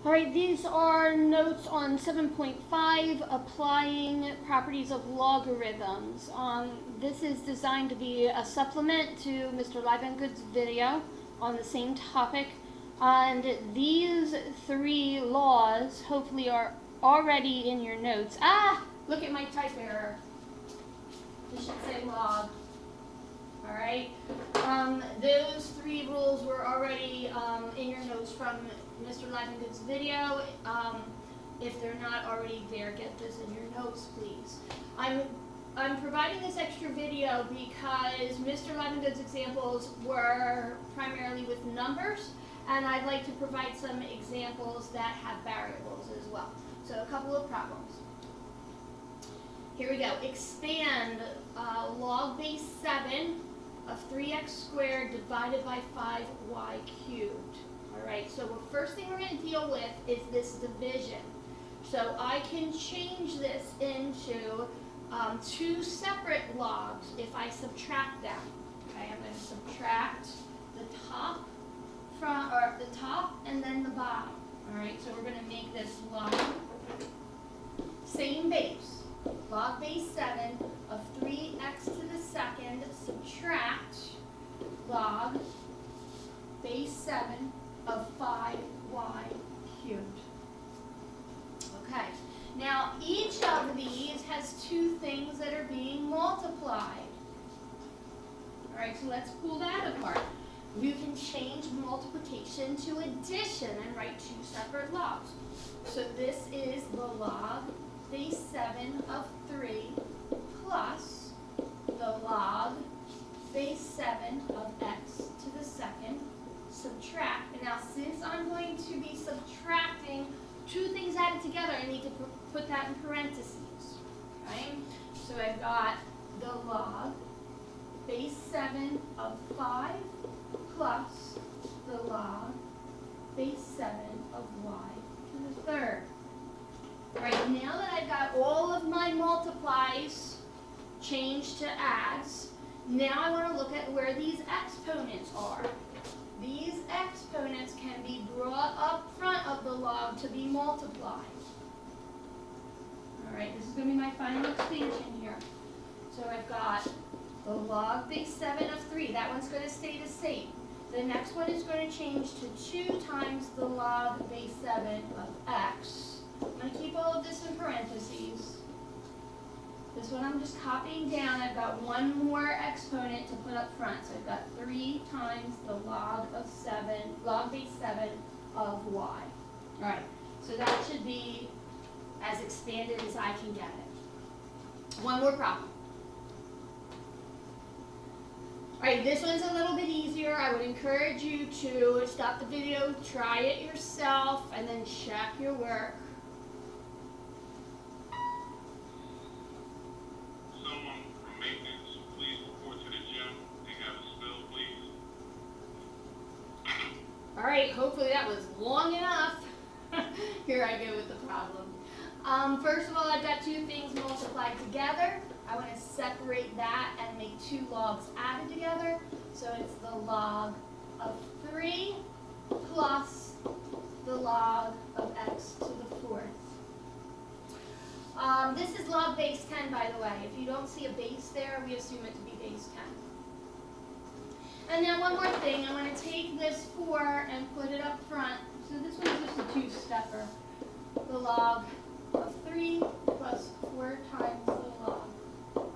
All right, these are notes on 7.5, applying properties of logarithms. This is designed to be a supplement to Mr. Livengood's video on the same topic. And these three laws hopefully are already in your notes. Look at my type error. This should say log. All right. Those three rules were already in your notes from Mr. Livengood's video. If they're not already there, get this in your notes, please. I'm providing this extra video because Mr. Livengood's examples were primarily with numbers, and I'd like to provide some examples that have variables as well. So a couple of problems. Here we go. Expand log base 7 of 3x squared divided by 5y cubed. All right, so the first thing we're going to deal with is this division. So I can change this into two separate logs if I subtract them. Okay, I'm going to subtract the top and then the bottom. All right, so we're going to make this log, same base. Log base 7 of 3x to the second subtract log base 7 of 5y cubed. Okay, now each of these has two things that are being multiplied. All right, so let's pull that apart. You can change multiplication to addition and write two separate logs. So this is the log base 7 of 3 plus the log base 7 of x to the second subtract. And now since I'm going to be subtracting two things added together, I need to put that in parentheses. Okay? So I've got the log base 7 of 5 plus the log base 7 of y to the third. All right, now that I've got all of my multiplies changed to adds, now I want to look at where these exponents are. These exponents can be brought up front of the log to be multiplied. All right, this is going to be my final expansion here. So I've got the log base 7 of 3. That one's going to stay the same. The next one is going to change to 2 times the log base 7 of x. I'm going to keep all of this in parentheses. This one I'm just copying down. I've got one more exponent to put up front. So I've got 3 times the log base 7 of y. All right, so that should be as expanded as I can get it. One more problem. All right, this one's a little bit easier. I would encourage you to stop the video, try it yourself, and then check your work. Someone from maintenance, please report to the gym. They got a spill, please. All right, hopefully that was long enough. Here I go with the problem. First of all, I've got two things multiplied together. I want to separate that and make two logs added together. So it's the log of 3 plus the log of x to the 4th. This is log base 10, by the way. If you don't see a base there, we assume it to be base 10. And then one more thing. I'm going to take this 4 and put it up front. So this one's just a two-stepper. The log of 3 plus 4 times the log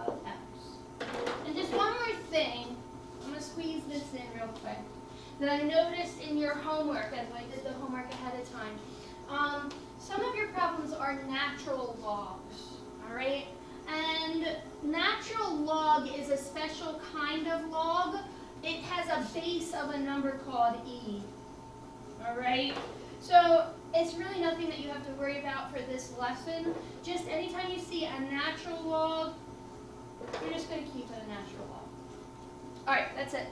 of x. And just one more thing. I'm going to squeeze this in real quick. That I noticed in your homework, as I did the homework ahead of time. Some of your problems are natural logs, all right? And natural log is a special kind of log. It has a base of a number called e, all right? So it's really nothing that you have to worry about for this lesson. Just anytime you see a natural log, you're just going to keep it a natural log. All right, that's it.